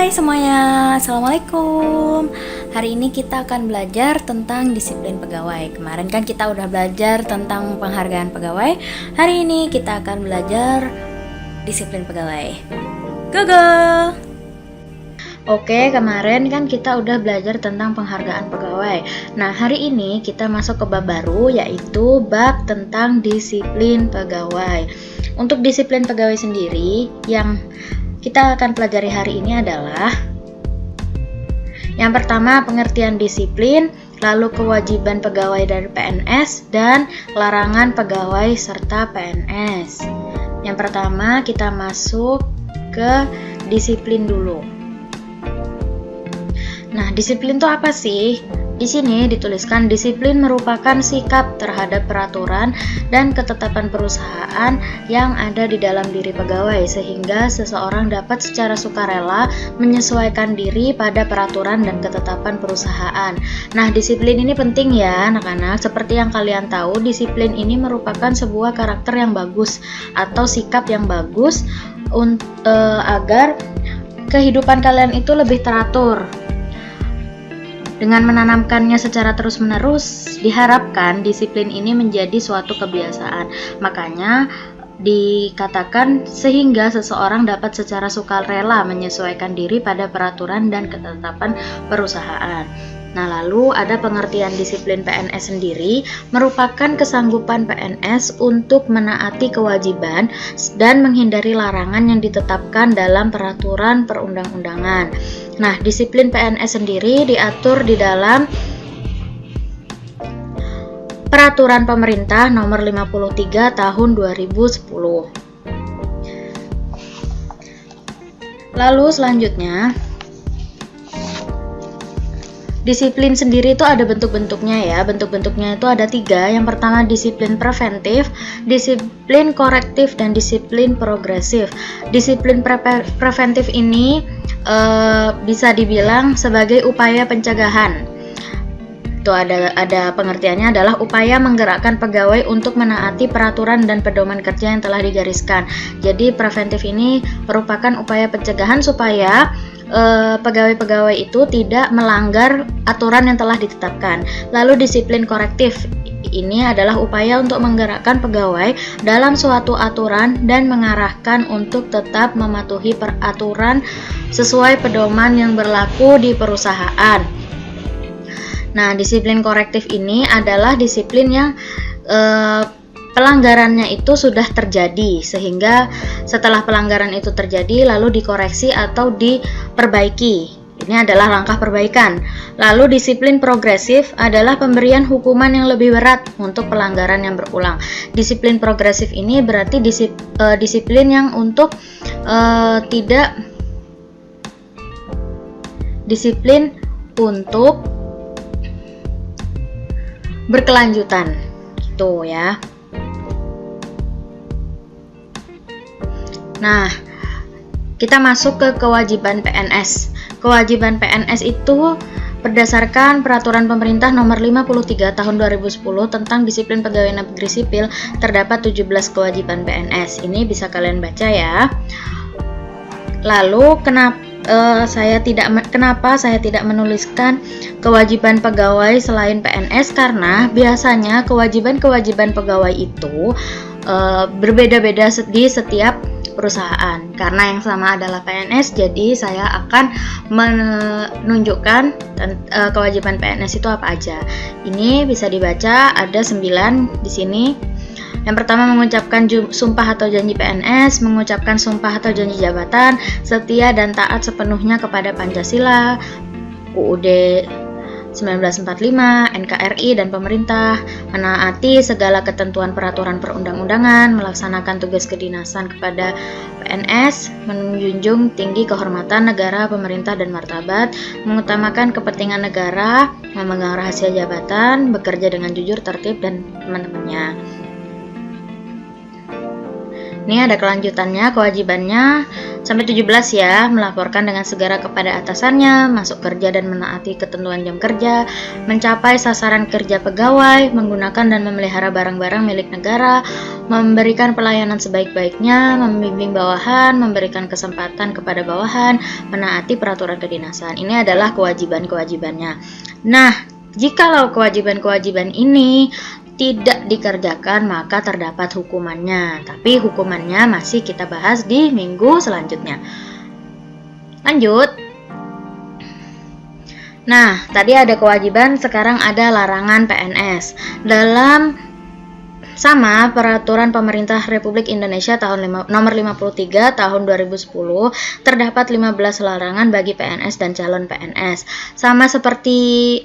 Hai semuanya, Assalamualaikum. Hari ini kita akan belajar tentang disiplin pegawai. Kemarin kan kita udah belajar tentang penghargaan pegawai. Hari ini kita akan belajar disiplin pegawai. Go go! Oke, kemarin kan kita udah belajar tentang penghargaan pegawai. Nah, hari ini kita masuk ke bab baru, yaitu bab tentang disiplin pegawai. Untuk disiplin pegawai sendiri, yang kita akan pelajari hari ini adalah yang pertama, pengertian disiplin, lalu kewajiban pegawai dari PNS, dan larangan pegawai serta PNS. Yang pertama, kita masuk ke disiplin dulu. Nah, disiplin itu apa sih? Di sini dituliskan disiplin merupakan sikap terhadap peraturan dan ketetapan perusahaan yang ada di dalam diri pegawai sehingga seseorang dapat secara sukarela menyesuaikan diri pada peraturan dan ketetapan perusahaan. Nah, disiplin ini penting ya anak-anak. Seperti yang kalian tahu, disiplin ini merupakan sebuah karakter yang bagus atau sikap yang bagus agar kehidupan kalian itu lebih teratur. Dengan menanamkannya secara terus-menerus, diharapkan disiplin ini menjadi suatu kebiasaan. Makanya dikatakan sehingga seseorang dapat secara sukarela menyesuaikan diri pada peraturan dan ketetapan perusahaan. Nah, lalu ada pengertian disiplin PNS sendiri, merupakan kesanggupan PNS untuk menaati kewajiban dan menghindari larangan yang ditetapkan dalam peraturan perundang-undangan. Nah, disiplin PNS sendiri diatur di dalam Peraturan Pemerintah Nomor 53 Tahun 2010. Lalu selanjutnya, disiplin sendiri itu ada bentuk-bentuknya ya. Bentuk-bentuknya itu ada 3. Yang pertama disiplin preventif, disiplin korektif, dan disiplin progresif. Disiplin preventif ini bisa dibilang sebagai upaya pencegahan. Itu ada pengertiannya adalah upaya menggerakkan pegawai untuk menaati peraturan dan pedoman kerja yang telah digariskan. Jadi preventif ini merupakan upaya pencegahan supaya pegawai-pegawai itu tidak melanggar aturan yang telah ditetapkan. Lalu disiplin korektif ini adalah upaya untuk menggerakkan pegawai dalam suatu aturan dan mengarahkan untuk tetap mematuhi peraturan sesuai pedoman yang berlaku di perusahaan. Nah, disiplin korektif ini adalah disiplin yang pelanggarannya itu sudah terjadi, sehingga setelah pelanggaran itu terjadi lalu dikoreksi atau diperbaiki. Ini adalah langkah perbaikan. Lalu disiplin progresif adalah pemberian hukuman yang lebih berat untuk pelanggaran yang berulang. Disiplin progresif ini berarti disiplin yang untuk disiplin untuk berkelanjutan, gitu ya. Nah, kita masuk ke kewajiban PNS. Kewajiban PNS itu berdasarkan Peraturan Pemerintah Nomor 53 Tahun 2010 tentang Disiplin Pegawai Negeri Sipil terdapat 17 kewajiban PNS. Ini bisa kalian baca ya. Lalu kenapa saya tidak menuliskan kewajiban pegawai selain PNS? Karena biasanya kewajiban-kewajiban pegawai itu berbeda-beda di setiap perusahaan. Karena yang sama adalah PNS, jadi saya akan menunjukkan kewajiban PNS itu apa aja. Ini bisa dibaca, ada 9 di sini. Yang pertama, mengucapkan sumpah atau janji PNS, mengucapkan sumpah atau janji jabatan, setia dan taat sepenuhnya kepada Pancasila, UUD 1945, NKRI, dan pemerintah, menaati segala ketentuan peraturan perundang-undangan, melaksanakan tugas kedinasan kepada PNS, menjunjung tinggi kehormatan negara, pemerintah, dan martabat, mengutamakan kepentingan negara, memegang rahasia jabatan, bekerja dengan jujur, tertib, dan teman-temannya. Ini ada kelanjutannya, kewajibannya sampai 17 ya, melaporkan dengan segera kepada atasannya, masuk kerja dan menaati ketentuan jam kerja, mencapai sasaran kerja pegawai, menggunakan dan memelihara barang-barang milik negara, memberikan pelayanan sebaik-baiknya, membimbing bawahan, memberikan kesempatan kepada bawahan, menaati peraturan kedinasan. Ini adalah kewajiban-kewajibannya. Nah, jikalau kewajiban-kewajiban ini tidak dikerjakan, maka terdapat hukumannya. Tapi hukumannya masih kita bahas di minggu selanjutnya. Lanjut. Nah, tadi ada kewajiban, sekarang ada larangan PNS. Dalam sama peraturan pemerintah Republik Indonesia nomor 53 tahun 2010 terdapat 15 larangan bagi PNS dan calon PNS. Sama seperti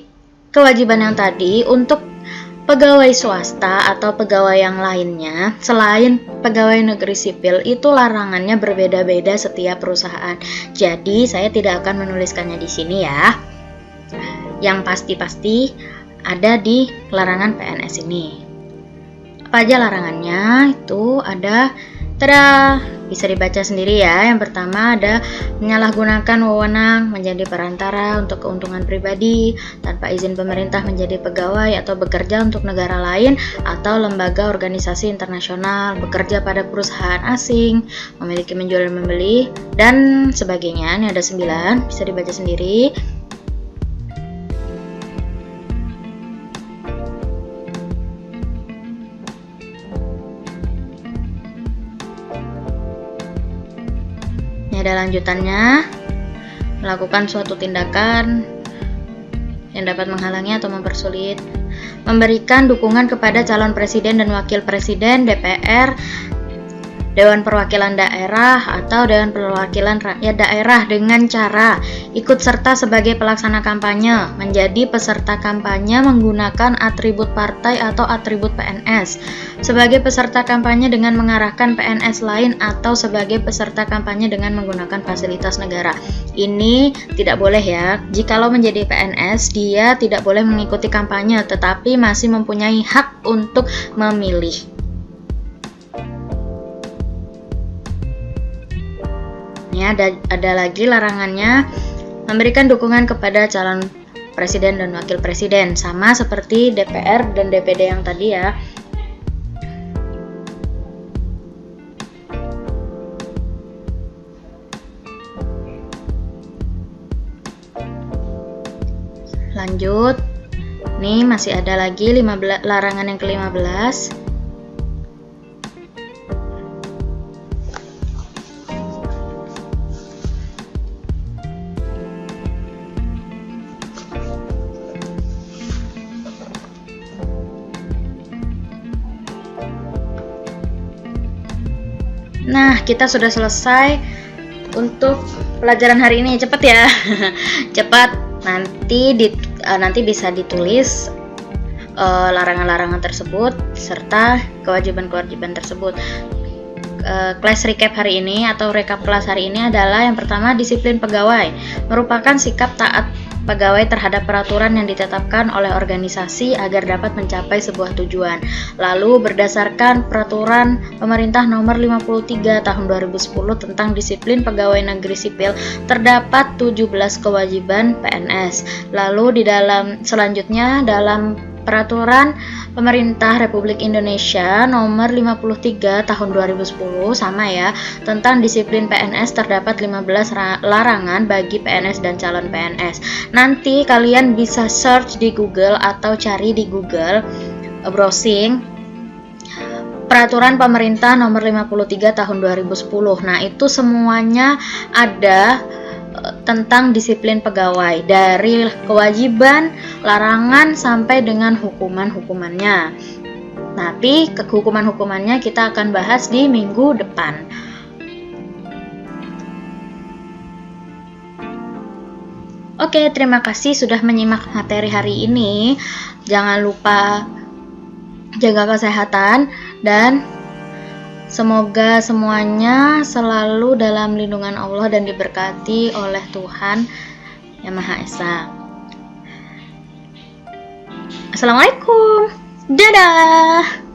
kewajiban yang tadi, untuk pegawai swasta atau pegawai yang lainnya selain pegawai negeri sipil itu larangannya berbeda-beda setiap perusahaan. Jadi saya tidak akan menuliskannya di sini ya. Yang pasti-pasti ada di larangan PNS ini. Apa aja larangannya? Itu ada, bisa dibaca sendiri ya. Yang pertama ada menyalahgunakan wewenang menjadi perantara untuk keuntungan pribadi tanpa izin pemerintah menjadi pegawai atau bekerja untuk negara lain atau lembaga organisasi internasional, bekerja pada perusahaan asing, memiliki, menjual dan membeli, dan sebagainya. Ini ada 9, bisa dibaca sendiri. Ada lanjutannya, melakukan suatu tindakan yang dapat menghalangi atau mempersulit, memberikan dukungan kepada calon presiden dan wakil presiden, DPR, Dewan Perwakilan Daerah atau Dewan Perwakilan Rakyat Daerah dengan cara ikut serta sebagai pelaksana kampanye, menjadi peserta kampanye menggunakan atribut partai atau atribut PNS, sebagai peserta kampanye dengan mengarahkan PNS lain atau sebagai peserta kampanye dengan menggunakan fasilitas negara. Ini tidak boleh ya. Jikalau menjadi PNS, dia tidak boleh mengikuti kampanye tetapi masih mempunyai hak untuk memilih. Ini ada lagi larangannya, memberikan dukungan kepada calon presiden dan wakil presiden, sama seperti DPR dan DPD yang tadi ya. Lanjut, nih masih ada lagi larangan yang ke-15. Nah, kita sudah selesai untuk pelajaran hari ini. Cepat ya. Cepat. Nanti bisa ditulis larangan-larangan tersebut serta kewajiban-kewajiban tersebut. Kelas recap hari ini atau rekap kelas hari ini adalah yang pertama, disiplin pegawai merupakan sikap taat pegawai terhadap peraturan yang ditetapkan oleh organisasi agar dapat mencapai sebuah tujuan. Lalu berdasarkan peraturan pemerintah nomor 53 tahun 2010 tentang disiplin pegawai negeri sipil terdapat 17 kewajiban PNS. Lalu selanjutnya dalam peraturan pemerintah Republik Indonesia nomor 53 tahun 2010 sama ya, tentang disiplin PNS terdapat 15 larangan bagi PNS dan calon PNS. Nanti kalian bisa search di Google atau cari di Google, browsing peraturan pemerintah nomor 53 tahun 2010. Nah, itu semuanya ada tentang disiplin pegawai, dari kewajiban, larangan sampai dengan hukuman-hukumannya. Tapi hukuman-hukumannya kita akan bahas di minggu depan. Oke, terima kasih sudah menyimak materi hari ini. Jangan lupa jaga kesehatan dan semoga semuanya selalu dalam lindungan Allah dan diberkati oleh Tuhan Yang Maha Esa. Assalamualaikum. Dadah.